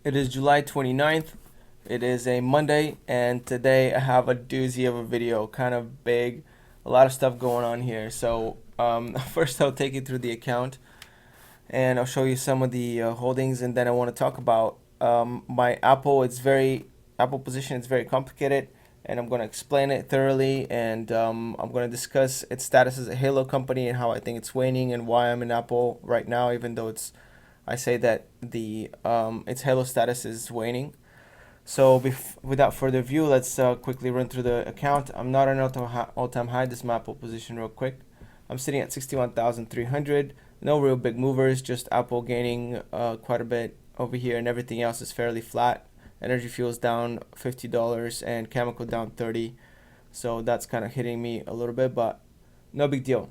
It is July 29th. It is a Monday, and today I have a doozy of a video, kind of big, a lot of stuff going on here. So, first I'll take you through the account and I'll show you some of the holdings, and then I want to talk about my Apple. Apple position. It's very complicated, and I'm going to explain it thoroughly, and I'm going to discuss its status as a Halo company and how I think it's waning and why I'm in Apple right now, even though I say that the its Halo status is waning. So without further ado, let's quickly run through the account. I'm not on all-time high. This is my Apple position real quick. I'm sitting at 61,300. No real big movers, just Apple gaining quite a bit over here, and everything else is fairly flat. Energy fuels down $50 and chemical down 30. So that's kind of hitting me a little bit, but no big deal.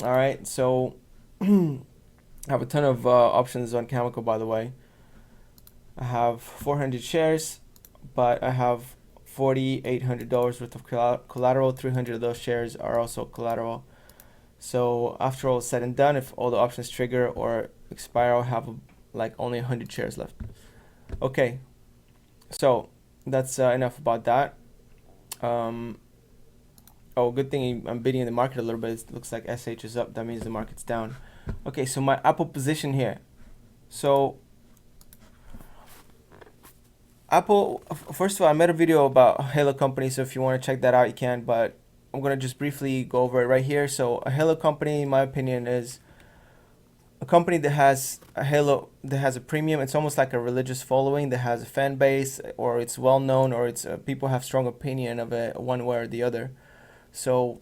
All right, so I have a ton of options on chemical, by the way. I have 400 shares, but I have $4,800 worth of collateral. 300 of those shares are also collateral. So after all is said and done, if all the options trigger or expire, I'll have like only 100 shares left. Okay, so that's enough about that. Oh, good thing I'm beating the market a little bit. It looks like SH is up. That means the market's down. Okay, so my Apple position here. So Apple, first of all, I made a video about Halo company, so if you want to check that out, you can, but I'm going to just briefly go over it right here. So a Halo company, in my opinion, is a company that has a Halo, that has a premium. It's almost like a religious following that has a fan base, or it's well known, or it's people have strong opinion of it one way or the other. So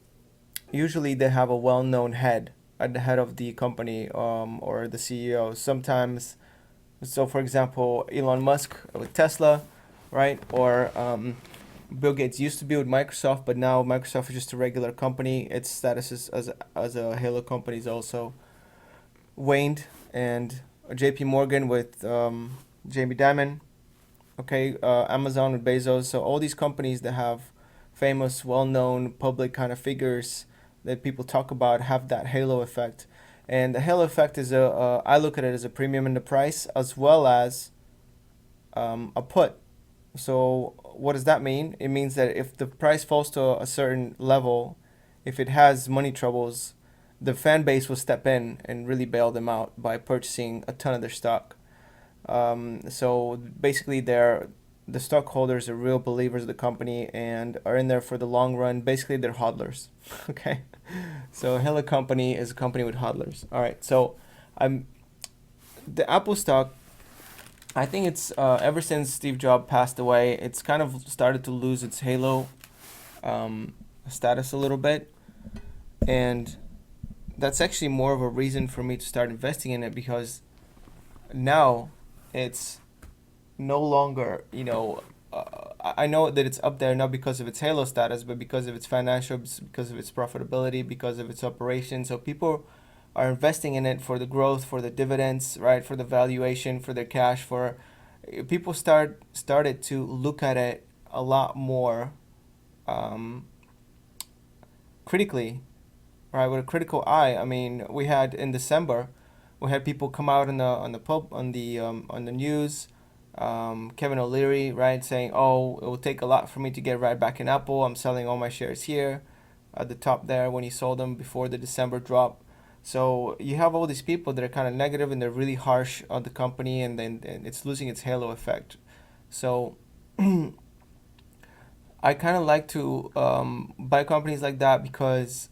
usually they have a well-known head at the head of the company, or the CEO. Sometimes, so for example, Elon Musk with Tesla, right? Or Bill Gates used to be with Microsoft, but now Microsoft is just a regular company. Its status as a Halo company is also waned. And JP Morgan with Jamie Dimon, okay, Amazon with Bezos. So all these companies that have famous, well-known public kind of figures that people talk about have that halo effect. And the halo effect is I look at it as a premium in the price as well as a put. So what does that mean? It means that if the price falls to a certain level, if it has money troubles, the fan base will step in and really bail them out by purchasing a ton of their stock. So basically, the stockholders are real believers of the company and are in there for the long run. Basically, they're hodlers. Okay, so Hella Company is a company with hodlers. All right, so I'm the Apple stock. I think it's ever since Steve Jobs passed away, it's kind of started to lose its halo um, status a little bit, and that's actually more of a reason for me to start investing in it because now it's no longer, I know that it's up there not because of its halo status, but because of its financials, because of its profitability, because of its operations. So people are investing in it for the growth, for the dividends, right? For the valuation, for their cash. For people started to look at it a lot more um, critically, right? With a critical eye. I mean, we had in December, we had people come out on the pub on the news. Kevin O'Leary, right, saying, "Oh, it will take a lot for me to get right back in Apple. I'm selling all my shares here," at the top there when he sold them before the December drop. So you have all these people that are kind of negative and they're really harsh on the company, and then and it's losing its halo effect. So I kind of like to buy companies like that because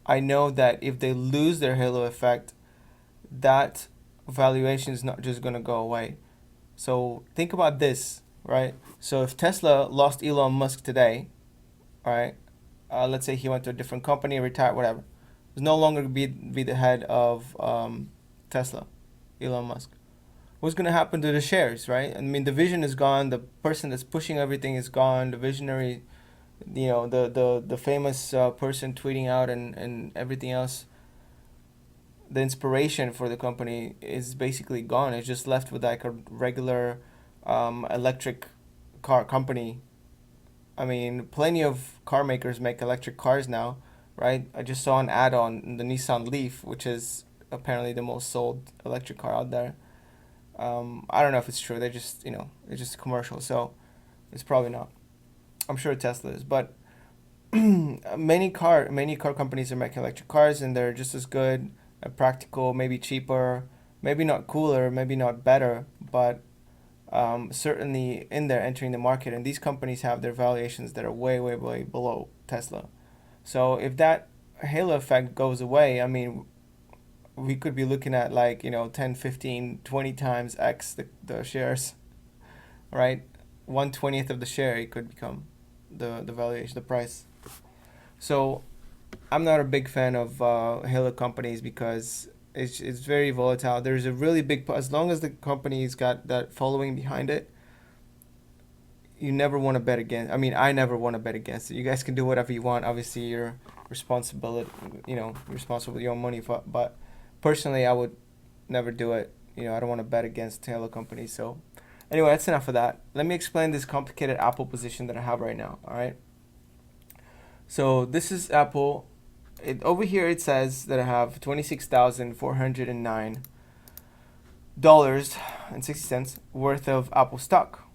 I know that if they lose their halo effect, that valuation is not just going to go away. So think about this, right? So if Tesla lost Elon Musk today, all right, let's say he went to a different company, retired, whatever, he's no longer be the head of Tesla, Elon Musk. What's going to happen to the shares, right? I mean, the vision is gone. The person that's pushing everything is gone. The visionary, the famous person tweeting out and everything else, the inspiration for the company is basically gone. It's just left with like a regular electric car company. I mean, plenty of car makers make electric cars now, right? I just saw an ad on the Nissan Leaf, which is apparently the most sold electric car out there. I don't know if it's true. They're just, it's just a commercial, so it's probably not. I'm sure Tesla is, but many car companies are making electric cars, and they're just as good, practical, maybe cheaper, maybe not cooler, maybe not better, but certainly in there entering the market. And these companies have their valuations that are way, way, way below Tesla. So if that halo effect goes away, I mean, we could be looking at like, 10, 15, 20 times X the shares, right? 1/20th of the share it could become the valuation, the price. So I'm not a big fan of halo companies because it's very volatile. There's a really big, as long as the company's got that following behind it, you never want to bet against. I mean, I never want to bet against it. You guys can do whatever you want. Obviously, you're responsibility. You're responsible with your own money. But personally, I would never do it. I don't want to bet against halo companies. So anyway, that's enough of that. Let me explain this complicated Apple position that I have right now. All right. So this is Apple. Over here it says that I have $26,409.60 worth of Apple stock.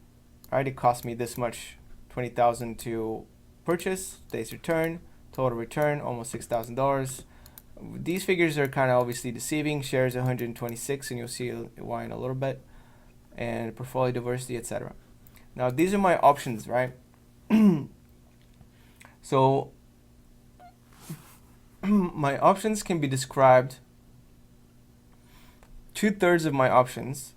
Right, it cost me this much, 20,000 to purchase, days return, total return almost $6,000. These figures are kind of obviously deceiving. Shares 126, and you'll see why in a little bit, and portfolio diversity, etc. Now these are my options, right? So my options can be described. 2/3 of my options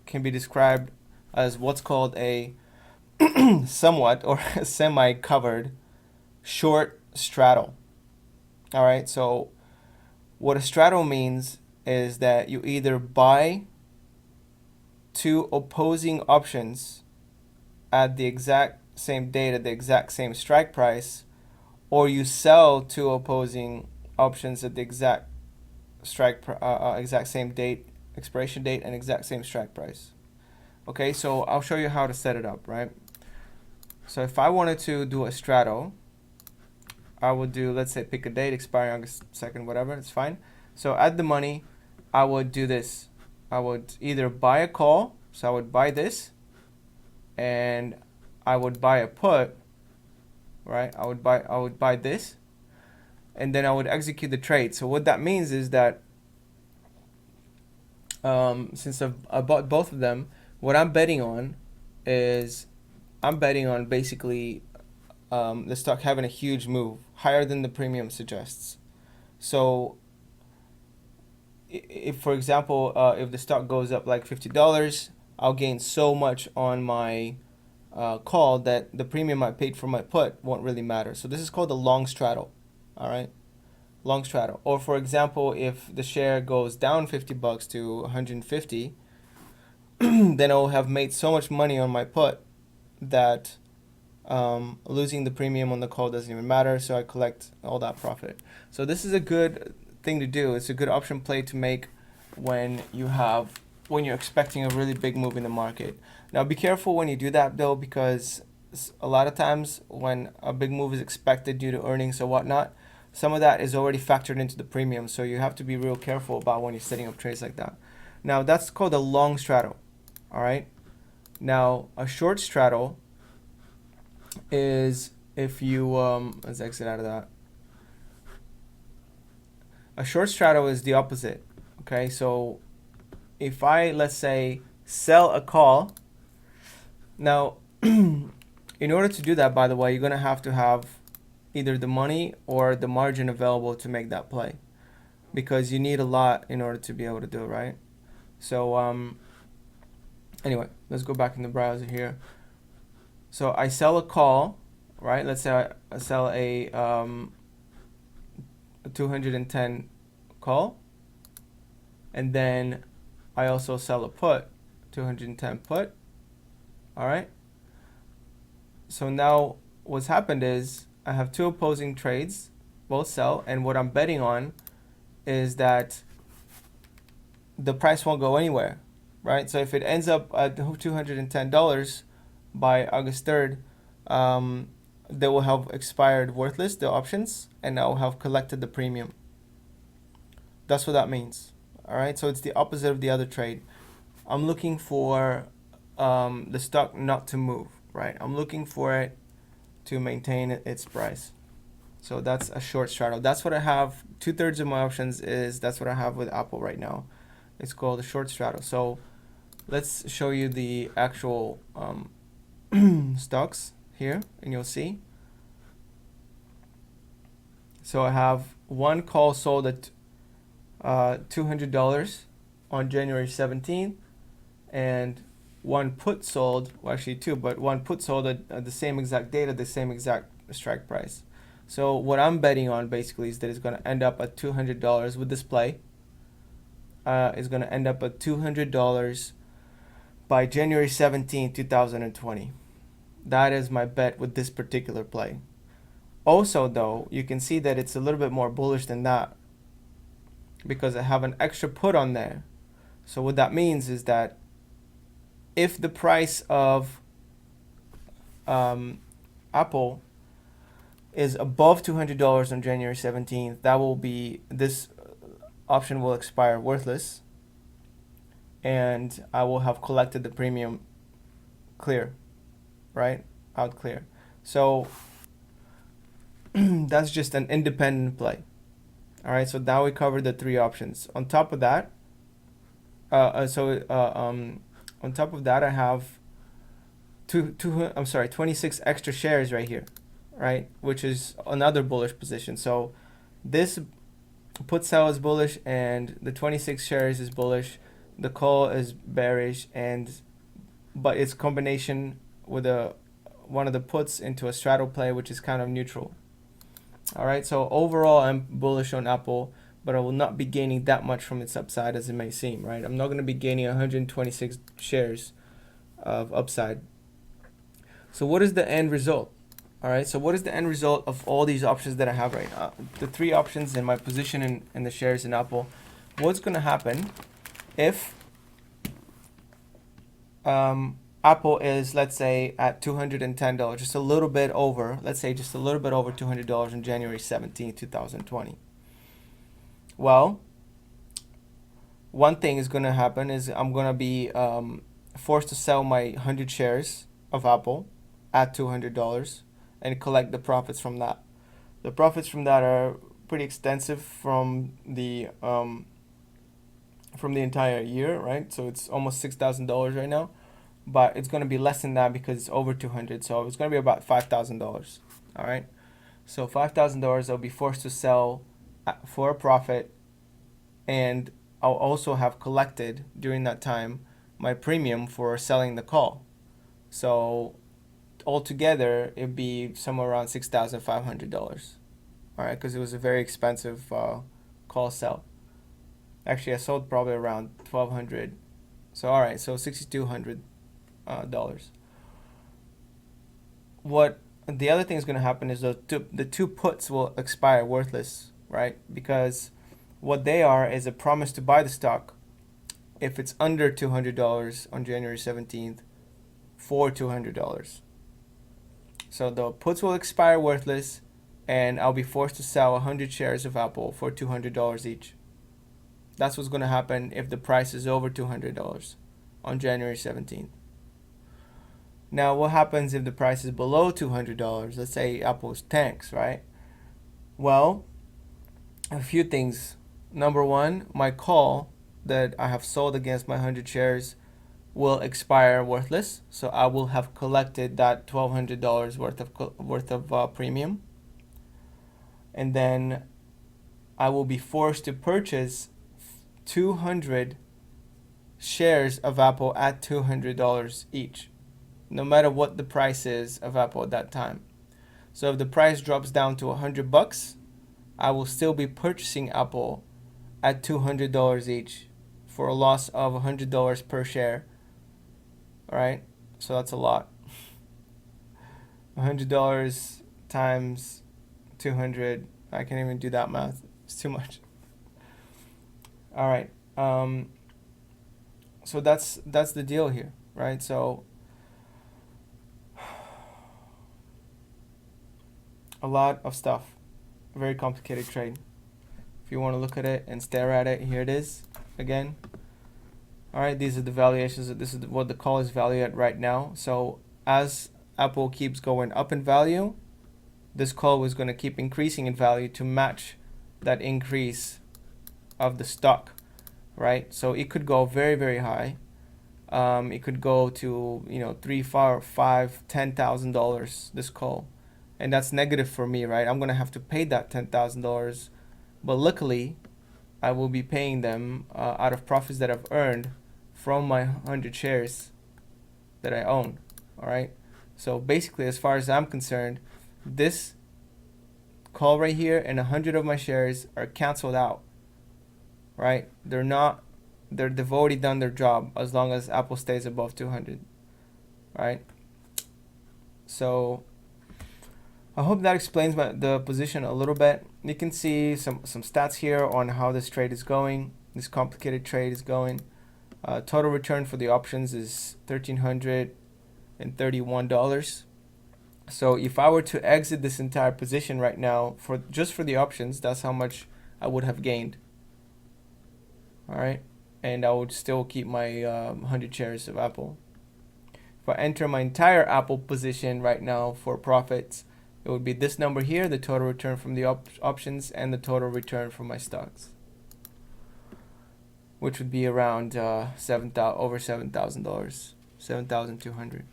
can be described as what's called a somewhat or semi-covered short straddle. All right, so what a straddle means is that you either buy two opposing options at the exact same date at the exact same strike price, or you sell two opposing options at the exact exact same date, expiration date, and exact same strike price. Okay, so I'll show you how to set it up, right? So if I wanted to do a straddle, I would do, let's say, pick a date, expiring August 2nd, whatever, it's fine. So at the money, I would do this. I would either buy a call, so I would buy this, and I would buy a put, right? I would buy this, and then I would execute the trade. So what that means is that since I bought both of them, what I'm betting on is basically the stock having a huge move, higher than the premium suggests. So if, for example, if the stock goes up like $50, I'll gain so much on my call that the premium I paid for my put won't really matter. So this is called a long straddle. All right, long straddle. Or for example, if the share goes down $50 to 150, then I'll have made so much money on my put that losing the premium on the call doesn't even matter, so I collect all that profit. So this is a good thing to do. It's a good option play to make when you're expecting a really big move in the market. Now be careful when you do that though, because a lot of times when a big move is expected due to earnings or whatnot, some of that is already factored into the premium, so you have to be real careful about when you're setting up trades like that. Now that's called a long straddle. All right. Now a short straddle is if you let's exit out of that. A short straddle is the opposite. Okay, so if I, let's say, sell a call, now in order to do that, by the way, you're gonna have to have either the money or the margin available to make that play, because you need a lot in order to be able to do it, right? So anyway, let's go back in the browser here. So I sell a call, right? Let's say I sell a 210 call, and then I also sell a put, 210 put. All right. So now what's happened is I have two opposing trades, both sell, and what I'm betting on is that the price won't go anywhere, right? So if it ends up at $210 by August 3rd, they will have expired worthless, the options, and I will have collected the premium. That's what that means. All right, so it's the opposite of the other trade. I'm looking for the stock not to move, right? I'm looking for it to maintain its price. So that's a short straddle. That's what I have. 2/3 of my options is that's what I have with Apple right now. It's called a short straddle. So let's show you the actual stocks here, and you'll see. So I have one call sold at $200 on January 17th, and one put sold, well actually two, but one put sold at the same exact date at the same exact strike price. So what I'm betting on basically is that it's going to end up at $200 with this play. Is going to end up at $200 by January 17, 2020. That is my bet with this particular play. Also, though, you can see that it's a little bit more bullish than that because I have an extra put on there. So what that means is that if the price of Apple is above $200 on January 17th, that will be, this option will expire worthless, and I will have collected the premium clear, right? Out clear. So that's just an independent play. All right, so now we covered the three options. On top of that, on top of that, I have 26 extra shares right here, right? Which is another bullish position. So this put sell is bullish, and the 26 shares is bullish. The call is bearish, but it's combination with one of the puts into a straddle play, which is kind of neutral. All right, so overall, I'm bullish on Apple, but I will not be gaining that much from its upside as it may seem, right? I'm not going to be gaining 126 shares of upside. So what is the end result? All right, so what is the end result of all these options that I have right now? The three options in my position in the shares in Apple. What's going to happen if Apple is, let's say, at $210, just a little bit over, let's say just a little bit over $200 on January 17, 2020. Well, one thing is going to happen is I'm going to be forced to sell my 100 shares of Apple at $200 and collect the profits from that. The profits from that are pretty extensive from the entire year, right? So it's almost $6,000 right now, but it's going to be less than that because it's over 200. So it's going to be about $5,000. All right. So $5,000 I'll be forced to sell for a profit, and I'll also have collected during that time my premium for selling the call. So altogether, it'd be somewhere around $6,500. All right, because it was a very expensive call sell. Actually, I sold probably around $1,200. So all right, so $6,200. What the other thing is going to happen is the two puts will expire worthless, right? Because what they are is a promise to buy the stock if it's under $200 on January 17th for $200. So the puts will expire worthless, and I'll be forced to sell 100 shares of Apple for $200 each. That's what's going to happen if the price is over $200 on January 17th. Now, what happens if the price is below $200? Let's say Apple's tanks, right? Well, a few things. Number one, my call that I have sold against my 100 shares will expire worthless, so I will have collected that $1,200 worth of premium, and then I will be forced to purchase 200 shares of Apple at $200 each, no matter what the price is of Apple at that time. So if the price drops down to $100, I will still be purchasing Apple at $200 each for a loss of $100 per share. All right, so that's a lot. $100 times 200. I can't even do that math. It's too much. All right. So that's the deal here, right? So a lot of stuff. Very complicated trade. If you want to look at it and stare at it, here it is again. All right, these are the valuations. This is what the call is valued at right now. So as Apple keeps going up in value, this call was going to keep increasing in value to match that increase of the stock, right? So it could go very, very high. It could go to, you know, $3, $4, $5, $10,000 this call, and that's negative for me, right? I'm gonna have to pay that $10,000, but luckily, I will be paying them out of profits that I've earned from my 100 shares that I own. All right. So basically, as far as I'm concerned, this call right here and 100 of my shares are canceled out. Right? They're not. They've already done their job as long as Apple stays above 200. Right? So I hope that explains the position a little bit. You can see some stats here on how this trade is going. This complicated trade is going. Total return for the options is $1,331. So if I were to exit this entire position right now for just for the options, that's how much I would have gained. All right, and I would still keep my 100 shares of Apple. If I enter my entire Apple position right now for profits, it would be this number here, the total return from the options, and the total return from my stocks, which would be around over $7,000, $7,200.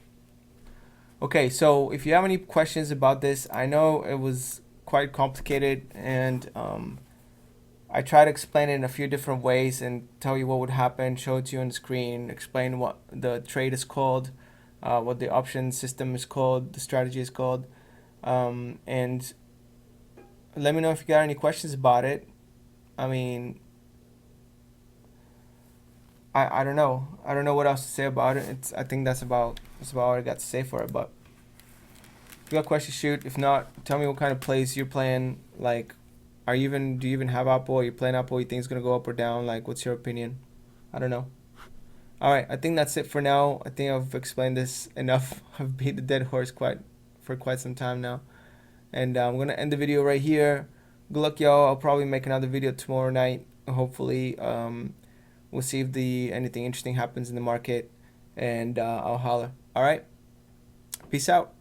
Okay, so if you have any questions about this, I know it was quite complicated, and I try to explain it in a few different ways and tell you what would happen, show it to you on the screen, explain what the trade is called, what the option system is called, the strategy is called, and let me know if you got any questions about it. I mean, I don't know. I don't know what else to say about it. I think that's about all I got to say for it. But if you got questions, shoot. If not, tell me what kind of plays you're playing. Like, do you even have Apple? Are you playing Apple? You think it's gonna go up or down? Like, what's your opinion? I don't know. All right, I think that's it for now. I think I've explained this enough. I've beat the dead horse for quite some time now, and I'm gonna end the video right here. Good luck, y'all. I'll probably make another video tomorrow night. Hopefully, we'll see if anything interesting happens in the market, and I'll holler. All right, peace out.